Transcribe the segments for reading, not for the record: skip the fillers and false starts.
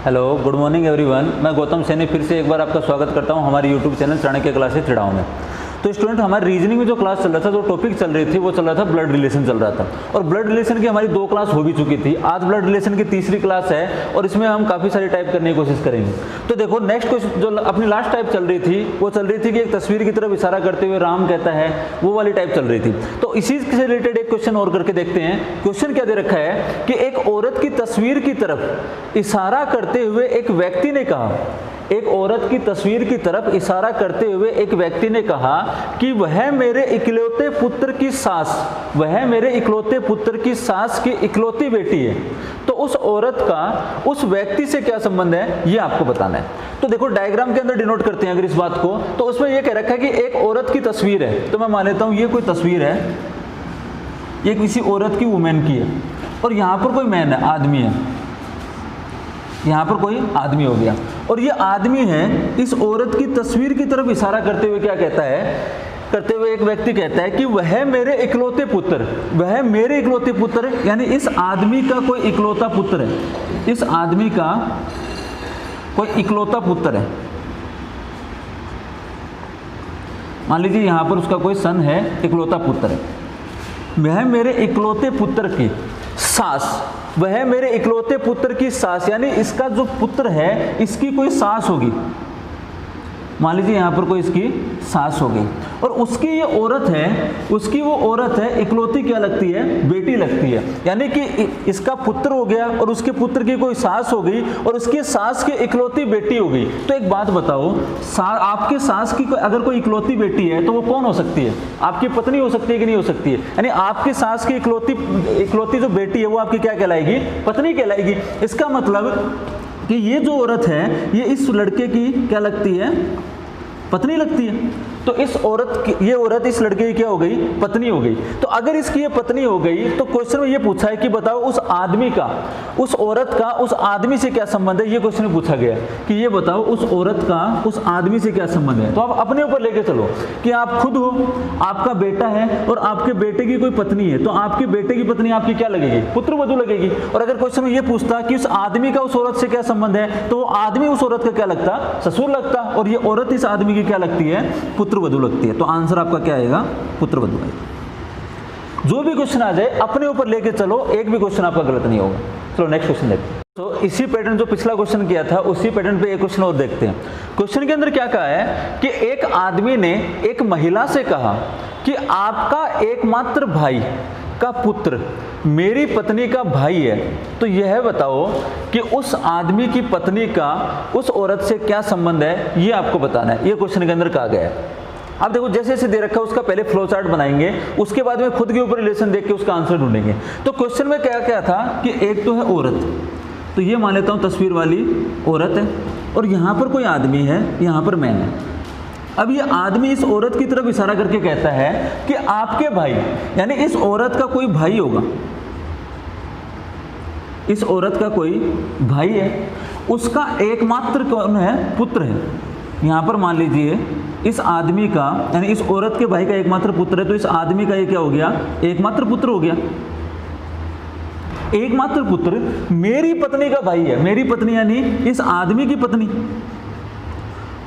Hello, good morning everyone. मैं गौतम सैनी फिर से एक बार आपका स्वागत करता हूं हमारे यूट्यूब चैनल चाणक्य क्लासेस चिड़ाओं में। तो स्टूडेंट, हमारी रीजनिंग में जो क्लास चल रहा था, जो टॉपिक चल रही थी, वो चल रहा था ब्लड रिलेशन चल रहा था। और ब्लड रिलेशन की हमारी 2 क्लास हो भी चुकी थी। आज ब्लड रिलेशन की तीसरी क्लास है और इसमें हम काफ़ी सारी टाइप करने की कोशिश करेंगे। तो देखो, नेक्स्ट क्वेश्चन जो अपनी लास्ट टाइप चल रही थी, वो चल रही थी कि एक तस्वीर की तरफ इशारा करते हुए राम कहता है, वो वाली टाइप चल रही थी। तो इसी से रिलेटेड एक क्वेश्चन और करके देखते हैं। क्वेश्चन क्या दे रखा है कि एक औरत की तस्वीर की तरफ इशारा करते हुए एक व्यक्ति ने कहा, एक औरत की तस्वीर की तरफ इशारा करते हुए एक व्यक्ति ने कहा कि वह मेरे इकलौते पुत्र की सास, वह मेरे इकलौते पुत्र की सास की इकलौती बेटी है। तो उस औरत का उस व्यक्ति से क्या संबंध है, ये आपको बताना है। तो देखो, डायग्राम के अंदर डिनोट करते हैं अगर इस बात को, तो उसमें यह कह रखा है कि एक औरत की तस्वीर है। तो मैं मान लेता हूं ये कोई तस्वीर है, ये किसी औरत की, वुमेन की है, और यहां पर कोई मैन है, आदमी है, यहाँ पर कोई आदमी हो गया, और ये आदमी है इस औरत की तस्वीर की तरफ इशारा करते हुए क्या कहता है, करते हुए एक व्यक्ति कहता है कि वह मेरे इकलौते पुत्र, वह मेरे इकलौते पुत्र, यानी इस आदमी का कोई इकलौता पुत्र है, इस आदमी का कोई इकलौता पुत्र है। मान लीजिए यहाँ पर उसका कोई सन है, इकलौता पुत्र है। वह मेरे इकलौते पुत्र की सास, वह मेरे इकलौते पुत्र की सास, यानी इसका जो पुत्र है इसकी कोई सास होगी। मान लीजिए यहाँ पर कोई इसकी सास हो गई, और उसकी ये औरत है, उसकी वो औरत है, इकलौती क्या लगती है, बेटी लगती है। यानी कि इसका पुत्र हो गया और उसके पुत्र की कोई सास हो गई और उसकी सास की इकलौती बेटी हो गई। तो एक बात बताओ, आपके सास की अगर कोई इकलौती बेटी है तो वो कौन हो सकती है? आपकी पत्नी हो सकती है कि नहीं हो सकती है? यानी आपकी सास की इकलौती जो बेटी है वो आपकी क्या कहलाएगी? पत्नी कहलाएगी। इसका मतलब कि ये जो औरत है ये इस लड़के की क्या लगती है? पत्नी लगती है। तो इस औरत की, ये औरत इस लड़के की क्या हो गई? पत्नी हो गई। तो अगर इसकी ये पत्नी हो गई तो क्वेश्चन में ये पूछा है कि बताओ उस आदमी का, उस औरत का उस आदमी से क्या संबंध है। ये क्वेश्चन में पूछा गया कि ये बताओ उस औरत का उस आदमी से क्या संबंध है। तो आप अपने ऊपर लेके चलो कि आप खुद हो, आपका बेटा है और आपके बेटे की कोई पत्नी है, तो आपके बेटे की पत्नी आपकी क्या लगेगी? पुत्रवधू लगेगी। और अगर क्वेश्चन में ये पूछता कि उस आदमी का उस औरत से क्या संबंध है, तो वो आदमी उस औरत का क्या लगता? ससुर लगता, और ये औरत इस आदमी की क्या लगती है? पुत्रवधू लगती है। तो आंसर आपका क्या आएगा? पुत्रवधू आएगा। जो भी क्वेश्चन आ जाए अपने ऊपर लेके चलो, एक भी क्वेश्चन आपका गलत नहीं होगा। चलो नेक्स्ट क्वेश्चन देखते हैं। तो इसी पैटर्न जो पिछला क्वेश्चन किया था उसी पैटर्न पे एक क्वेश्चन और देखते हैं। क्वेश्चन के अंदर क्या कहा है कि एक आदमी ने एक महिला से कहा कि आपका एकमात्र भाई का पुत्र मेरी पत्नी का भाई है, तो यह बताओ कि उस आदमी की पत्नी का उस औरत से क्या संबंध है, ये आपको बताना है। ये क्वेश्चन के अंदर कहा गया है। अब देखो, जैसे जैसे दे रखा है उसका पहले फ्लो चार्ट बनाएंगे, उसके बाद में खुद के ऊपर रिलेशन देख के उसका आंसर ढूंढेंगे। तो क्वेश्चन में क्या क्या था कि एक तो है औरत, तो ये मान लेता हूं तस्वीर वाली औरत है, और यहां पर कोई आदमी है, यहां पर मैन है। अब ये आदमी इस औरत की तरफ इशारा करके कहता है कि आपके भाई, यानी इस औरत का कोई भाई होगा, इस औरत का कोई भाई है, उसका एकमात्र कौन है? पुत्र है। यहां पर मान लीजिए इस आदमी का, यानी इस औरत के भाई का एकमात्र पुत्र है, तो इस आदमी का ये क्या हो गया? एकमात्र पुत्र हो गया। एकमात्र पुत्र मेरी पत्नी का भाई है, मेरी पत्नी यानी इस आदमी की पत्नी,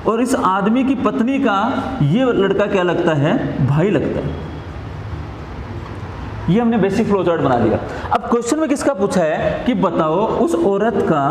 और इस आदमी की पत्नी का ये लड़का क्या लगता है? भाई लगता है। ये हमने बेसिक फ्लो चार्ट बना लिया। अब क्वेश्चन में किसका पूछा है कि बताओ उस औरत का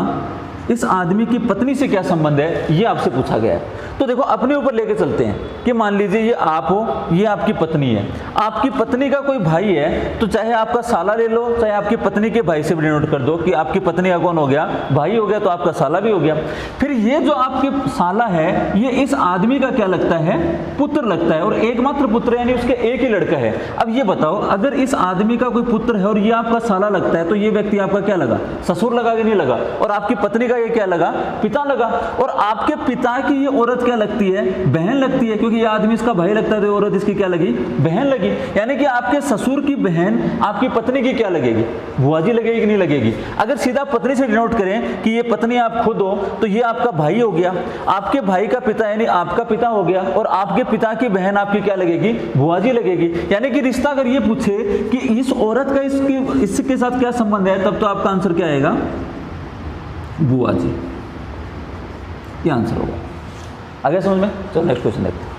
इस आदमी की पत्नी से क्या संबंध है, ये आपसे पूछा गया है। तो देखो, अपने ऊपर लेके चलते हैं कि मान लीजिए ये आप हो, ये आपकी पत्नी है, आपकी पत्नी का कोई भाई है, तो चाहे आपका साला ले लो, चाहे आपकी पत्नी के भाई से भी डिनोट कर दो कि आपकी पत्नी का कौन हो गया? भाई हो गया, तो आपका साला भी हो गया। फिर ये जो आपके साला है ये इस आदमी का क्या लगता है? पुत्र लगता है, और एकमात्र पुत्र यानी उसके एक ही लड़का है। अब ये बताओ, अगर इस आदमी का कोई पुत्र है और ये आपका साला लगता है, तो ये व्यक्ति आपका क्या लगा? ससुर लगा कि नहीं लगा? और आपकी पत्नी ये क्या लगा? पिता लगा। और आपके पिता की ये औरत क्या लगती है? बहन लगती है, क्योंकि ये आदमी इसका भाई लगता है, तो औरत इसकी क्या लगी? बहन लगी। यानी कि आपके ससुर की बहन आपकी पत्नी की क्या लगेगी? बुआजी लगेगी कि नहीं लगेगी? अगर सीधा पत्नी से डिनोट करें कि ये पत्नी आप खुद हो, तो ये आपका भाई हो गया, आपके भाई का पिता यानी आपका पिता हो गया, और आपके पिता की बहन आपकी क्या लगेगी? बुआजी लगेगी। यानी कि रिश्ता अगर ये पूछे कि इस औरत का इसके साथ क्या संबंध है, तब तो आपका आंसर क्या आएगा? बुआ जी, ये आंसर होगा। आगे समझ में? चलो नेक्स्ट क्वेश्चन देखते हैं।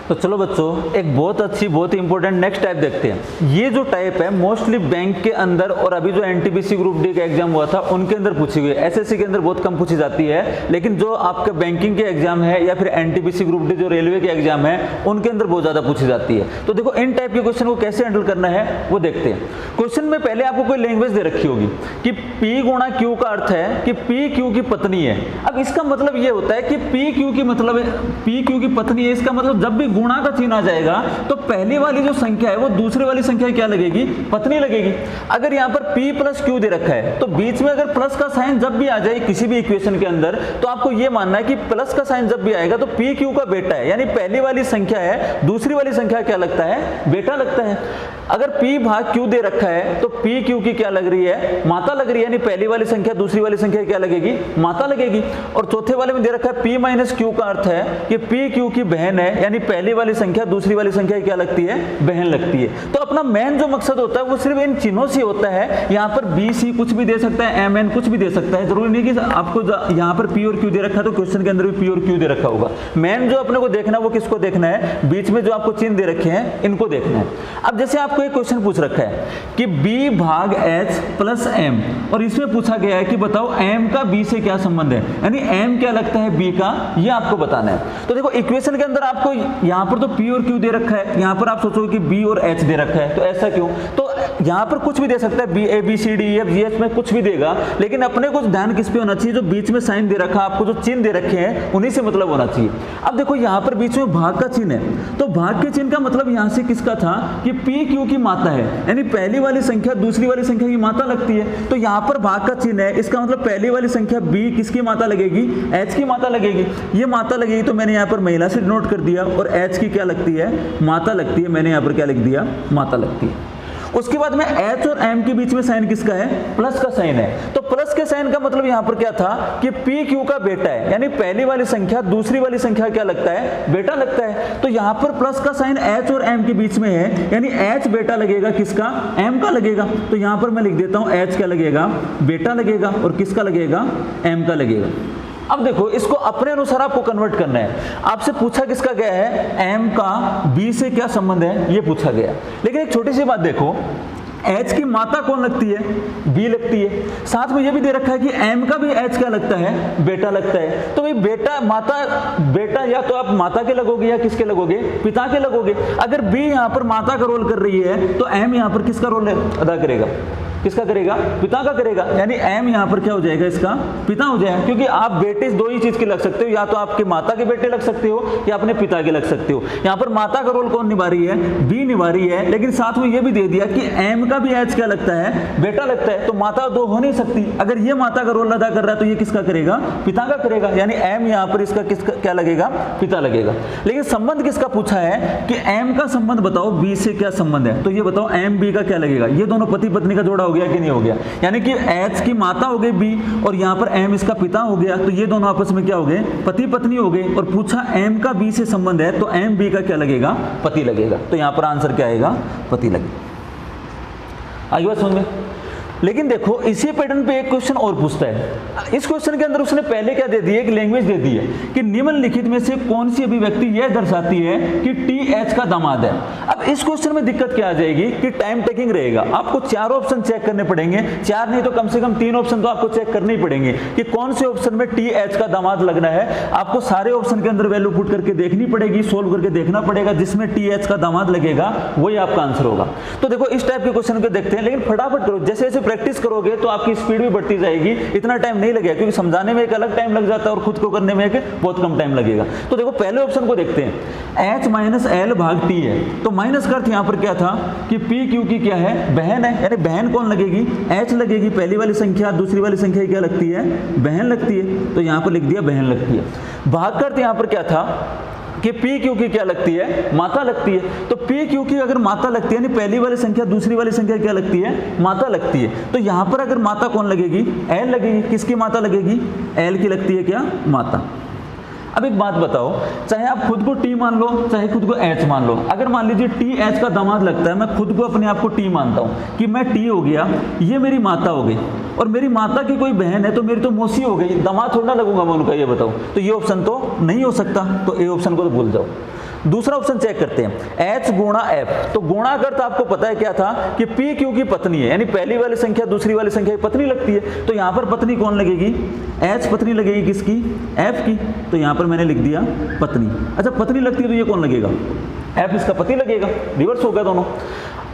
तो चलो बच्चों, एक बहुत अच्छी, बहुत ही इंपॉर्टेंट नेक्स्ट टाइप देखते हैं। ये जो टाइप है मोस्टली बैंक के अंदर और अभी जो एनटीपीसी ग्रुप डी का एग्जाम हुआ था उनके अंदर पूछी हुई है। एसएससी के अंदर बहुत कम पूछी जाती है, लेकिन जो आपका बैंकिंग के एग्जाम है या फिर एनटीपीसी ग्रुप डी जो रेलवे के एग्जाम है उनके अंदर बहुत ज्यादा पूछी जाती है। तो देखो इन टाइप के क्वेश्चन को कैसे हैंडल करना है वो देखते हैं। क्वेश्चन में पहले आपको कोई लैंग्वेज दे रखी होगी कि P गुणा Q का अर्थ है कि P Q की पत्नी है। अब इसका मतलब ये होता है कि P Q की मतलब P Q की पत्नी है, इसका मतलब जब भी गुणा का चिन्ह आ जाएगा तो पहली वाली जो संख्या है वो दूसरी वाली संख्या क्या लगेगी? पत्नी लगेगी। अगर यहाँ पर P प्लस Q दे रखा है तो बीच में अगर प्लस का साइन जब भी आ जाए किसी भी इक्वेशन के अंदर तो आपको ये मानना है कि प्लस का साइन जब भी आएगा तो P Q का बेटा है, यानी पहली वाली संख्या है, दूसरी वाली संख्या क्या लगता है? बेटा लगता है। अगर P भाग Q दे रखा है तो P Q की क्या लग रही है? माता लग रही है, यानी पहली वाली संख्या दूसरी वाली संख्या क्या लगेगी? माता लगेगी। और चौथे वाले में दे रखा है P माइनस Q का अर्थ है कि P Q की बहन है, यानी पहली वाली संख्या दूसरी वाली संख्या क्या लगती है? बहन लगती है। तो अपना मेन जो मकसद होता है वो सिर्फ इन चिन्हों से होता है। यहाँ पर B C कुछ भी दे सकता है, M N कुछ भी दे सकता है, जरूरी नहीं कि आपको यहाँ पर P और Q दे रखा है तो क्वेश्चन के अंदर भी P और Q दे रखा होगा। मेन जो अपने को देखना है वो किसको देखना है? बीच में जो आपको चिन्ह दे रखे हैं इनको देखना है। अब जैसे आपको एक क्वेश्चन पूछ रखा है कि B भाग H प्लस M, और इसमें पूछा गया है कि बताओ M का B से क्या संबंध है, यानी M क्या लगता है B का, ये आपको बताना है। तो देखो इक्वेशन के अंदर आपको यहाँ पर तो P और Q दे रखा है, यहाँ पर आप सोचोगे कि B और H दे रखा है, तो ऐसा क्यों? तो यहाँ पर कुछ भी दे सकता है, A B C D E F G H में कुछ भी देगा, लेकिन अपने को ध्यान किस पे होना चाहिए? जो बीच में साइन दे रखा, आपको जो चिन्ह दे रखे हैं उन्हीं से मतलब होना चाहिए। अब देखो यहाँ पर बीच में भाग का चिन्ह है, तो भाग के चिन्ह का मतलब यहाँ से किसका था कि P Q की माता है, यानी पहली वाली संख्या दूसरी वाली संख्या की माता लगती है। तो यहाँ पर भाग का चिन्ह है, इसका मतलब पहली वाली संख्या B किसकी माता लगेगी? H की माता लगेगी। ये माता लगेगी तो मैंने यहाँ पर महिला से डिनोट कर दिया, और H की क्या लगती है? माता लगती है। मैंने यहाँ पर क्या लिख दिया? माता लगती है। उसके बाद में H और M के बीच में साइन किसका है? प्लस का साइन है। तो प्लस के साइन का मतलब यहाँ पर क्या था कि P Q का बेटा है, यानी पहली वाली संख्या दूसरी वाली संख्या क्या लगता है? बेटा लगता है। तो यहाँ पर प्लस का साइन H और M के बीच में है, यानी H बेटा लगेगा किसका? M का लगेगा। तो यहाँ पर मैं लिख देता हूँ H क्या लगेगा? बेटा लगेगा, और किसका लगेगा? M का लगेगा। अब देखो इसको अपने अनुसार आपको कन्वर्ट करना है। आपसे पूछा किसका गया है? M का B से क्या संबंध है, ये पूछा गया। लेकिन एक छोटी सी बात देखो, H की माता कौन लगती है? B लगती है। साथ में ये भी दे रखा है कि M का भी H क्या लगता है? बेटा लगता है। तो भाई बेटा माता, बेटा या तो आप माता के लगोगे या किसके लगोगे? पिता के लगोगे। अगर B यहाँ पर माता का रोल कर रही है तो M यहाँ पर किसका रोल अदा करेगा? किसका करेगा? पिता का करेगा। यानी M यहाँ पर क्या हो जाएगा? इसका पिता हो जाएगा, क्योंकि आप बेटे दो ही चीज के लग सकते हो, या तो आपके माता के बेटे लग सकते हो या अपने पिता के लग सकते हो। यहाँ पर माता का रोल कौन निभा रही है? B निभा रही है। लेकिन साथ में ये भी दे दिया कि M का भी H क्या लगता है? बेटा लगता है। तो माता दो हो नहीं सकती। अगर ये माता का रोल अदा कर रहा है तो ये किसका करेगा? पिता का करेगा। यानी M यहाँ पर इसका किसका क्या लगेगा? पिता लगेगा। लेकिन संबंध किसका पूछा है कि M का संबंध बताओ B से क्या संबंध है, तो ये बताओ M B का क्या लगेगा? ये दोनों पति पत्नी का जोड़ा हो गया कि नहीं हो गया? यानी कि H की माता हो गई B और यहाँ पर M इसका पिता हो गया, तो ये दोनों आपस में क्या हो गए? पति पत्नी हो गए। और पूछा M का B से संबंध है तो M B का क्या लगेगा? पति लगेगा। तो यहाँ पर आंसर क्या आएगा? पति लगेगा। आगे बात समझ में? लेकिन देखो इसी पैटर्न पे एक क्वेश्चन और पूछता है। इस क्वेश्चन के अंदर उसने पहले क्या दे दिया? एक लैंग्वेज दे दी है कि निम्नलिखित में से कौन सी अभिव्यक्ति यह दर्शाती है कि TH का दामाद है। अब इस क्वेश्चन में दिक्कत क्या आ जाएगी कि टाइम टेकिंग रहेगा। आपको 4 ऑप्शन चेक करने पड़ेंगे, 4 नहीं तो कम से कम 3 ऑप्शन तो आपको चेक करने ही पड़ेंगे कि कौन से ऑप्शन में TH का दामाद लगना है। आपको सारे ऑप्शन के अंदर वैल्यू पुट करके देखनी पड़ेगी, सोल्व करके देखना पड़ेगा, जिसमें TH का दामाद लगेगा वही आपका आंसर होगा। तो देखो इस टाइप के क्वेश्चन को देखते हैं, लेकिन फटाफट करो। जैसे जैसे प्रैक्टिस करोगे तो आपकी स्पीड भी बढ़ती जाएगी। इतना टाइम नहीं लगेगा, क्योंकि समझाने में एक अलग टाइम लग जाता है और खुद को करने में एक बहुत कम टाइम लगेगा। तो देखो पहले ऑप्शन को देखते हैं, H माइनस L भाग T है। तो माइनस का अर्थ यहाँ पर क्या था कि P Q की क्या है? बहन है। यानी बहन कौन लगेगी? H लगेगी। पहली वाली संख्या दूसरी वाली संख्या क्या लगती है? बहन लगती है। तो यहाँ पर लिख दिया बहन लगती है। भाग का अर्थ यहाँ पर क्या था कि P Q की क्या लगती है? माता लगती है। तो P Q की अगर माता लगती है, यानी पहली वाली संख्या दूसरी वाली संख्या क्या लगती है? माता लगती है। तो यहाँ पर अगर माता कौन लगेगी? L लगेगी। किसकी माता लगेगी? L की लगती है क्या? माता। अब एक बात बताओ, चाहे आप खुद को टी मान लो चाहे खुद को एच मान लो, अगर मान लीजिए टी एच का दामाद लगता है, मैं खुद को अपने आप को टी मानता हूं कि मैं टी हो गया, ये मेरी माता हो गई और मेरी माता की कोई बहन है तो मेरी तो मौसी हो गई, दामाद थोड़ा लगूंगा मैं उनका, ये बताओ। तो ये ऑप्शन तो नहीं हो सकता, तो ए ऑप्शन को तो भूल जाओ। दूसरा ऑप्शन चेक करते हैं, H गुणा F। तो गुणा करता आपको पता है क्या था कि P Q की पत्नी है, यानी पहली वाली संख्या दूसरी वाली संख्या की पत्नी लगती है, तो यहां पर पत्नी कौन लगेगी? H पत्नी लगेगी किसकी? F की। तो यहां पर मैंने लिख दिया पत्नी। अच्छा पत्नी लगती है तो ये कौन लगेगा? F इसका पति लगेगा, रिवर्स हो गया दोनों।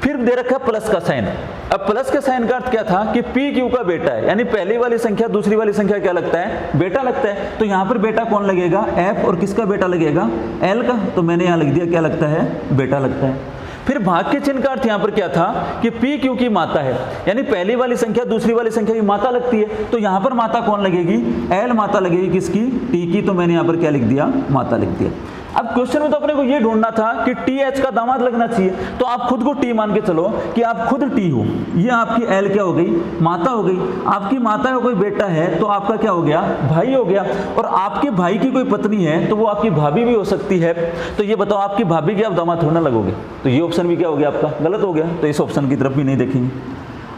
फिर दे रखा है प्लस का साइन। अब प्लस के साइन का अर्थ क्या था कि P Q का बेटा है, यानी पहली वाली संख्या दूसरी वाली संख्या क्या लगता है? बेटा लगता है। तो यहां पर बेटा कौन लगेगा? F। और किसका बेटा लगेगा? L का। तो मैंने यहां लिख दिया क्या लगता है? बेटा लगता है। फिर भाग के चिन्ह का अर्थ यहां पर क्या था कि P Q की माता है, यानी पहली वाली संख्या दूसरी वाली संख्या की माता लगती है, तो यहां पर माता कौन लगेगी? L माता लगेगी किसकी? T की। तो मैंने यहां पर क्या लिख दिया? माता लिख दिया। अब क्वेश्चन में तो अपने को ये ढूंढना था कि टी एच का दामाद लगना चाहिए, तो आप खुद को टी मान के चलो कि आप खुद टी हो, ये आपकी एल क्या हो गई? माता हो गई। आपकी माता का कोई बेटा है तो आपका क्या हो गया? भाई हो गया। और आपके भाई की कोई पत्नी है तो वो आपकी भाभी भी हो सकती है। तो ये बताओ आपकी भाभी के आप दामाद थोड़ा लगोगे, तो ये ऑप्शन भी क्या हो गया आपका? गलत हो गया। तो इस ऑप्शन की तरफ भी नहीं देखेंगे।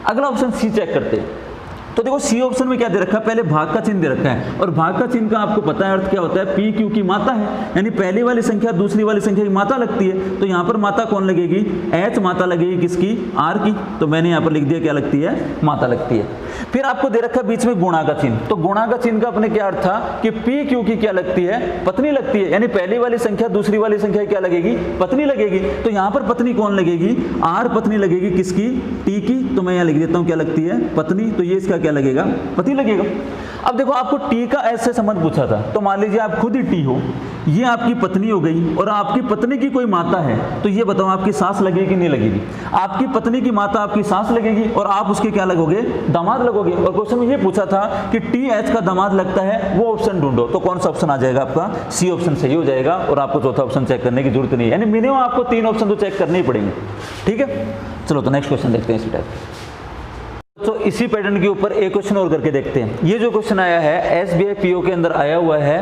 अगला ऑप्शन सी चेक करते हैं। तो देखो सी ऑप्शन में क्या दे रखा है? पहले भाग का चिन्ह दे रखा है, और भाग का चिन्ह का आपको पता है अर्थ क्या होता है? P Q की माता है, यानी पहली वाली संख्या दूसरी वाली संख्या की माता लगती है, तो यहाँ पर माता कौन लगेगी? H माता लगेगी किसकी? R की। तो मैंने यहाँ पर लिख दिया क्या लगती है? माता लगती है। फिर आपको दे रखा है बीच में गुणा का चिन्ह। तो गुणा का चिन्ह का अपने क्या अर्थ था कि P Q की क्या लगती है? पत्नी लगती है, यानी पहली वाली संख्या दूसरी वाली संख्या क्या लगेगी? पत्नी लगेगी। तो यहाँ पर पत्नी कौन लगेगी? R पत्नी लगेगी किसकी? T की। तो मैं यहाँ लिख देता हूँ क्या लगती है? पत्नी। तो ये इसका क्या लगेगा? पति लगेगा। अब देखो आपको टी का एस से संबंध पूछा था, तो मान लीजिए आप खुद ही टी हो, ये आपकी पत्नी हो गई और आपकी पत्नी की कोई माता है, तो ये बताओ आपकी सास लगेगी कि नहीं लगेगी? आपकी पत्नी की माता आपकी सास लगेगी और आप उसके क्या लगोगे? दामाद लगोगे। और क्वेश्चन में ये पूछा था कि टी एच का दामाद लगता है, वो ऑप्शन ढूंढो। तो कौन सा ऑप्शन आ जाएगा आपका? सी ऑप्शन सही हो जाएगा और आपको चौथा ऑप्शन चेक करने की जरूरत नहीं है, यानी मिनिमम आपको 3 ऑप्शन तो चेक करने ही पड़ेंगे। ठीक है, चलो तो नेक्स्ट क्वेश्चन देखते हैं इसी टाइप। तो इसी पैटर्न के ऊपर एक क्वेश्चन और करके देखते हैं। ये जो क्वेश्चन आया है SBI PO के अंदर आया हुआ है,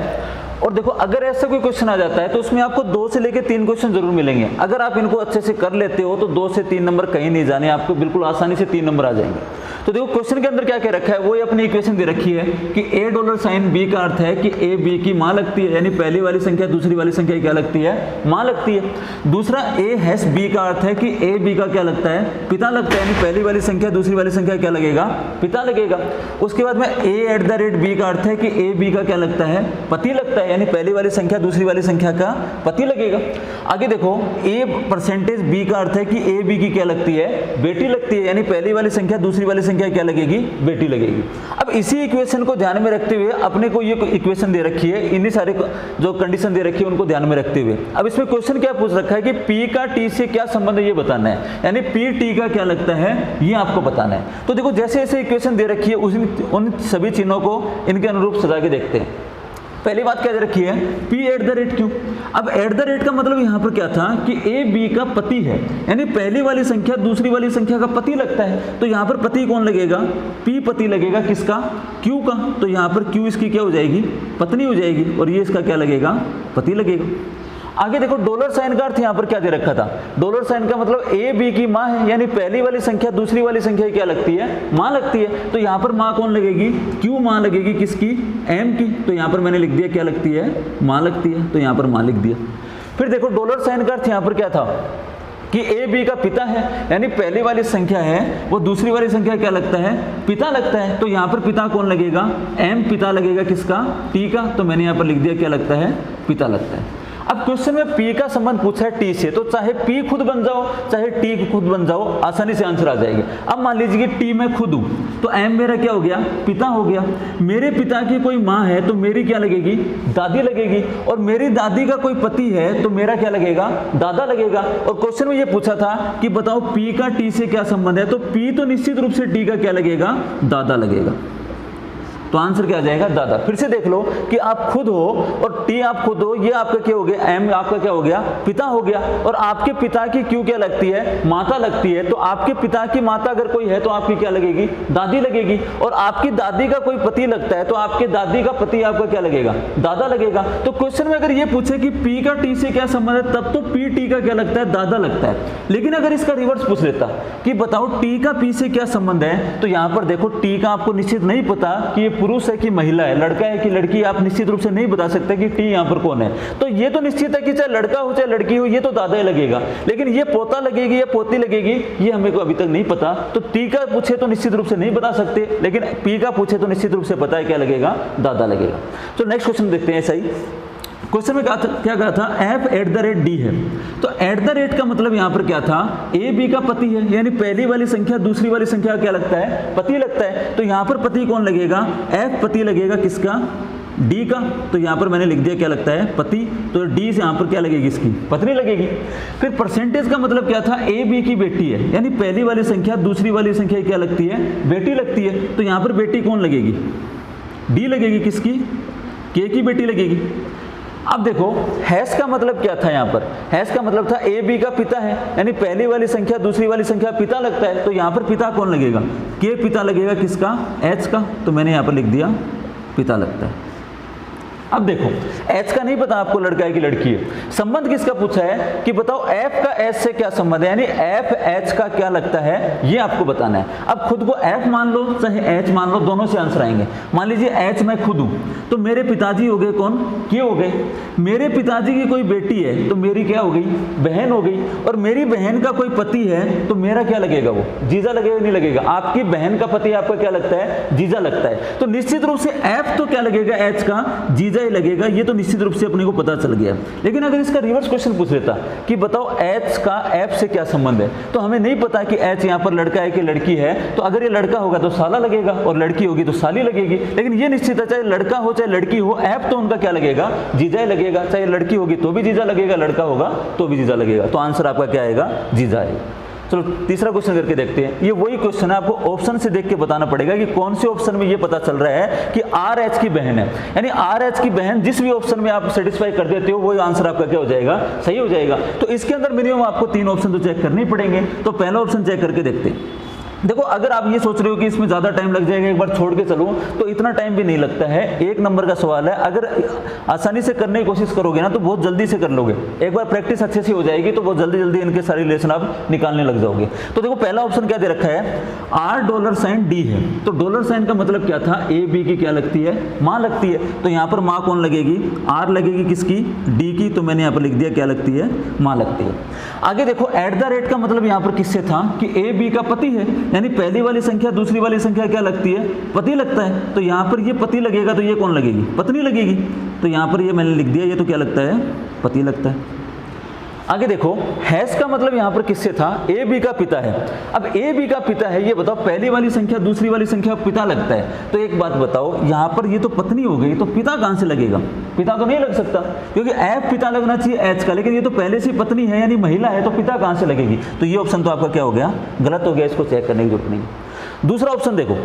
और देखो अगर ऐसा कोई क्वेश्चन आ जाता है तो उसमें आपको 2 से लेकर 3 क्वेश्चन जरूर मिलेंगे। अगर आप इनको अच्छे से कर लेते हो तो 2 से 3 नंबर कहीं नहीं जाने, आपको बिल्कुल आसानी से 3 नंबर आ जाएंगे। तो देखो क्वेश्चन के अंदर क्या क्या रखा है, वो अपनी इक्वेशन दे रखी है कि $, B का अर्थ है कि A B की माँ लगती है, यानी पहली वाली संख्या दूसरी वाली संख्या क्या लगती है? माँ लगती है। दूसरा A B का अर्थ है कि A B का क्या लगता है? पिता लगता है, यानी पहली वाली संख्या दूसरी वाली संख्या क्या लगेगा? पिता लगेगा। उसके बाद में A@B का अर्थ है कि A B का क्या लगता है? पति लगता है, यानी पहली वाली संख्या दूसरी वाली संख्या का पति लगेगा। आगे देखो A%B का अर्थ है कि A B की क्या लगती है? बेटी लगती है, यानी पहली वाली संख्या दूसरी वाली संख्या क्या लगेगी? बेटी लगेगी। अब इसी इक्वेशन को ध्यान में रखते हुए अपने को ये इक्वेशन दे रखी है, इन्हीं सारे जो कंडीशन दे रखी है उनको ध्यान में रखते हुए अब इसमें क्वेश्चन क्या पूछ रखा है कि P का T से क्या संबंध है ये बताना है, यानी P T का क्या लगता है ये आपको बताना है। तो देखो जैसे जैसे इक्वेशन दे रखी है उन सभी चिन्हों को इनके अनुरूप सजा के देखते हैं। पहली बात क्या दे रखी है? P@ क्यों? अब @ का मतलब यहाँ पर क्या था कि A B का पति है, यानी पहली वाली संख्या दूसरी वाली संख्या का पति लगता है, तो यहाँ पर पति कौन लगेगा? P पति लगेगा किसका? Q का। तो यहाँ पर Q इसकी क्या हो जाएगी? पत्नी हो जाएगी, और ये इसका क्या लगेगा? पति लगेगा। आगे देखो $साइन का अर्थ यहाँ पर क्या दे रखा था? $साइन का मतलब A B की माँ है, यानी पहली वाली संख्या दूसरी वाली संख्या क्या लगती है? माँ लगती है। तो यहाँ पर माँ कौन लगेगी? Q माँ लगेगी किसकी? M की। तो यहाँ पर मैंने लिख दिया क्या लगती है? माँ लगती है। तो यहाँ पर माँ लिख दिया। फिर देखो $साइन का अर्थ यहाँ पर क्या था कि A B का पिता है, यानी पहली वाली संख्या है वो दूसरी वाली संख्या क्या लगता है? पिता लगता है। तो यहाँ पर पिता कौन लगेगा? M पिता लगेगा किसका? T का। तो मैंने यहाँ पर लिख दिया क्या लगता है? पिता लगता है। अब क्वेश्चन में P का संबंध पूछा है T से, तो चाहे P खुद बन जाओ चाहे T खुद बन जाओ, आसानी से आंसर आ जाएगी। अब मान लीजिए कि T मैं खुद हूं, तो M मेरा क्या हो गया? पिता हो गया। मेरे पिता की कोई माँ है तो मेरी क्या लगेगी? दादी लगेगी। और मेरी दादी का कोई पति है तो मेरा क्या लगेगा? दादा लगेगा। और क्वेश्चन में ये पूछा था कि बताओ P का T से क्या संबंध है, तो P तो निश्चित रूप से T का क्या लगेगा? दादा लगेगा। तो आंसर क्या आ जाएगा, दादा। फिर से देख लो कि आप खुद हो और टी आप खुद हो, ये आपका क्या हो गया, एम आपका क्या हो गया, पिता हो गया। और आपके पिता की क्यू क्या लगती है, माता लगती है। तो आपके पिता की माता अगर कोई है तो आपकी क्या लगेगी, दादी लगेगी। और आपकी दादी का कोई पति लगता है तो आपके दादी का पति आपका क्या लगेगा, दादा लगेगा। तो क्वेश्चन में अगर ये पूछे कि पी का टी से क्या संबंध है, तब तो पी टी का क्या लगता है, दादा लगता है। लेकिन अगर इसका रिवर्स पूछ लेता कि बताओ टी का पी से क्या संबंध है, तो यहां पर देखो टी का आपको निश्चित नहीं पता कि ये पुरुष है कि महिला है, लड़का है कि लड़की, आप निश्चित रूप से नहीं बता सकते कि टी यहां पर कौन है। तो ये तो निश्चित है कि चाहे लड़का हो चाहे लड़की हो, ये तो दादा ही लगेगा। लेकिन ये पोता लगेगी या पोती लगेगी, ये हमें को अभी तक नहीं पता। तो टी का पूछे तो निश्चित रूप से नहीं बता सकते, लेकिन पी का पूछे तो निश्चित रूप से पता है क्या लगेगा, दादा लगेगा। तो नेक्स्ट क्वेश्चन देखते हैं। सही क्वेश्चन में क्या कहा था, F at the rate D है। तो एट द रेट का मतलब यहां पर क्या था, ए बी का पति है, यानी पहली वाली संख्या दूसरी वाली संख्या क्या लगता है, पति लगता है। तो यहां पर पति कौन लगेगा, एफ पति लगेगा किसका, डी का। तो यहां पर मैंने लिख दिया क्या लगता है, पति। तो डी से यहां पर क्या लगेगी, इसकी पत्नी लगेगी। फिर परसेंटेज का मतलब क्या था, ए बी की बेटी है, यानी पहली वाली संख्या दूसरी वाली संख्या क्या लगती है, बेटी लगती है। तो यहां पर बेटी कौन लगेगी, डी लगेगी, किसकी, के की बेटी लगेगी। अब देखो हैश का मतलब क्या था, यहां पर हैश का मतलब था ए बी का पिता है, यानी पहली वाली संख्या दूसरी वाली संख्या पिता लगता है। तो यहां पर पिता कौन लगेगा, के पिता लगेगा किसका, एच का। तो मैंने यहां पर लिख दिया पिता लगता है। अब देखो एच का नहीं पता आपको लड़का है कि लड़की है, संबंध किसका पूछा है कि बताओ एफ का एच से क्या संबंध है, यानी एफ एच का क्या लगता है, ये आपको बताना है। अब खुद को एफ मान लो चाहे एच मान लो, दोनों से आंसर आएंगे। मान लीजिए एच मैं खुद हूं, तो मेरे पिताजी हो गए कौन, के हो गए। मेरे पिताजी की कोई बेटी है तो मेरी क्या हो गई, बहन हो गई। और मेरी बहन का कोई पति है तो मेरा क्या लगेगा, वो जीजा लगेगा नहीं लगेगा, आपकी बहन का पति आपका क्या लगता है, जीजा लगता है। तो निश्चित रूप से एफ तो क्या लगेगा, एच का जीजा ही लगेगा, ये तो निश्चित रूप से अपने को पता चल गया। लेकिन अगर इसका रिवर्स क्वेश्चन पूछ लेता कि बताओ एच का एफ से क्या संबंध है, तो हमें नहीं पता कि एच यहाँ पर लड़का है कि लड़की है। तो अगर ये लड़का होगा तो साला लगेगा और लड़की होगी तो साली लगेगी। लेकिन ये निश्चित है चाहे लड़का हो चाहे लड़की हो, एफ तो उनका क्या लगेगा, जीजा ही लगेगा। चाहे लड़की होगी तो भी जीजा लगेगा, लड़का होगा तो भी जीजा लगेगा। तो आंसर आपका क्या आएगा, जीजा आएगा। चलो तीसरा क्वेश्चन करके देखते हैं। ये वही क्वेश्चन है, आपको ऑप्शन से देख के बताना पड़ेगा कि कौन से ऑप्शन में ये पता चल रहा है कि आर एच की बहन है। यानी आर एच की बहन जिस भी ऑप्शन में आप सेटिस्फाई कर देते हो वही आंसर आपका क्या हो जाएगा, सही हो जाएगा। तो इसके अंदर मिनिमम आपको 3 ऑप्शन तो चेक करने ही पड़ेंगे। तो पहला ऑप्शन चेक करके देखते हैं। देखो अगर आप ये सोच रहे हो कि इसमें ज़्यादा टाइम लग जाएगा, एक बार छोड़ के चलूँ, तो इतना टाइम भी नहीं लगता है। 1 नंबर का सवाल है, अगर आसानी से करने की कोशिश करोगे ना तो बहुत जल्दी से कर लोगे। एक बार प्रैक्टिस अच्छे से हो जाएगी तो बहुत जल्दी जल्दी इनके सारे रिलेशन आप निकालने लग जाओगे। तो देखो पहला ऑप्शन क्या दे रखा है, $D है। तो डॉलर साइन का मतलब क्या था, ए बी की क्या लगती है, माँ लगती है। तो यहाँ पर माँ कौन लगेगी, आर लगेगी किसकी, डी की। तो मैंने यहाँ पर लिख दिया क्या लगती है, माँ लगती है। आगे देखो एट द रेट का मतलब यहाँ पर किससे था कि ए बी का पति है, यानी पहली वाली संख्या दूसरी वाली संख्या क्या लगती है, पति लगता है। तो यहाँ पर ये पति लगेगा तो ये कौन लगेगी, पत्नी लगेगी। तो यहाँ पर ये मैंने लिख दिया, ये तो क्या लगता है, पति लगता है। आगे देखो हैश का मतलब यहाँ पर किससे था, ए बी का पिता है। अब ए बी का पिता है, ये बताओ पहली वाली संख्या दूसरी वाली संख्या पिता लगता है। तो एक बात बताओ, यहाँ पर ये तो पत्नी हो गई, तो पिता कहाँ से लगेगा, पिता तो नहीं लग सकता क्योंकि एफ पिता लगना चाहिए एच का, लेकिन ये तो पहले से पत्नी है यानी महिला है, तो पिता कहाँ से लगेगी। तो ये ऑप्शन तो आपका क्या हो गया, गलत हो गया, इसको चेक करने की जरूरत नहीं। दूसरा ऑप्शन देखो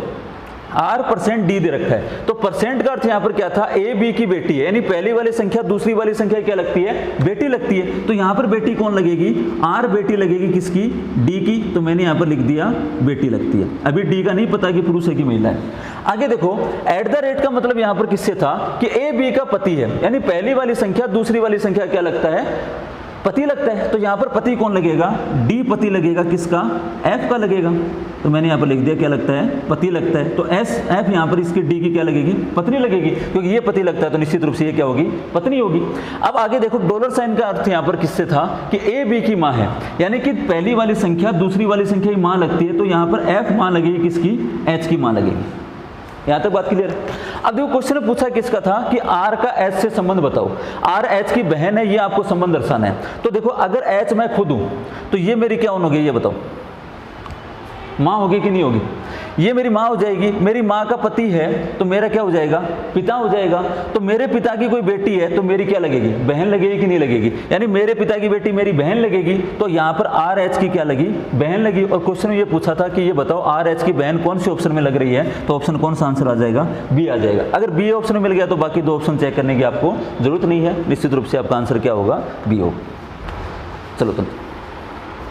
R% दे रखा है। तो परसेंट का अर्थ यहाँ पर क्या था, ए बी की बेटी है, यानी पहली वाली संख्या दूसरी वाली संख्या क्या लगती है, बेटी लगती है। तो यहाँ पर बेटी कौन लगेगी, आर बेटी लगेगी किसकी, डी की। तो मैंने यहाँ पर लिख दिया बेटी लगती है। अभी डी का नहीं पता कि पुरुष है कि महिला है। आगे देखो एट द रेट का मतलब यहाँ पर किससे था कि ए बी का पति है, यानी पहली वाली संख्या दूसरी वाली संख्या क्या लगता है, पति लगता है। तो यहाँ पर पति कौन लगेगा, डी पति लगेगा किसका, एफ का लगेगा। तो मैंने यहाँ पर लिख दिया क्या लगता है, पति लगता है। तो एस एफ यहाँ पर इसकी डी की क्या लगेगी, पत्नी लगेगी, क्योंकि ये पति लगता है तो निश्चित रूप से ये क्या होगी, पत्नी होगी। अब आगे देखो डॉलर साइन का अर्थ यहाँ पर किससे था कि ए बी की माँ है, यानी कि पहली वाली संख्या दूसरी वाली संख्या की माँ लगती है। तो यहाँ पर एफ माँ लगेगी किसकी, एच की माँ लगेगी। यहाँ तक बात क्लियर। अब देखो क्वेश्चन में पूछा किसका था कि आर का एच से संबंध बताओ। आर एच की बहन है, ये आपको संबंध दर्शाना है। तो देखो अगर एच मैं खुद हूं तो ये मेरी क्या होगी, ये बताओ, माँ होगी कि नहीं होगी। ये मेरी माँ हो जाएगी, मेरी माँ का पति है तो मेरा क्या हो जाएगा, पिता हो जाएगा। तो मेरे पिता की कोई बेटी है तो मेरी क्या लगेगी, बहन लगेगी कि नहीं लगेगी, यानी मेरे पिता की बेटी मेरी बहन लगेगी। तो यहाँ पर आर एच की क्या लगी, बहन लगी। और क्वेश्चन में ये पूछा था कि ये बताओ आर एच की बहन कौन से ऑप्शन में लग रही है, तो ऑप्शन कौन सा आंसर आ जाएगा, बी आ जाएगा। अगर बी ऑप्शन मिल गया तो बाकी दो ऑप्शन चेक करने की आपको जरूरत नहीं है, निश्चित रूप से आपका आंसर क्या होगा, बी होगा। चलो तो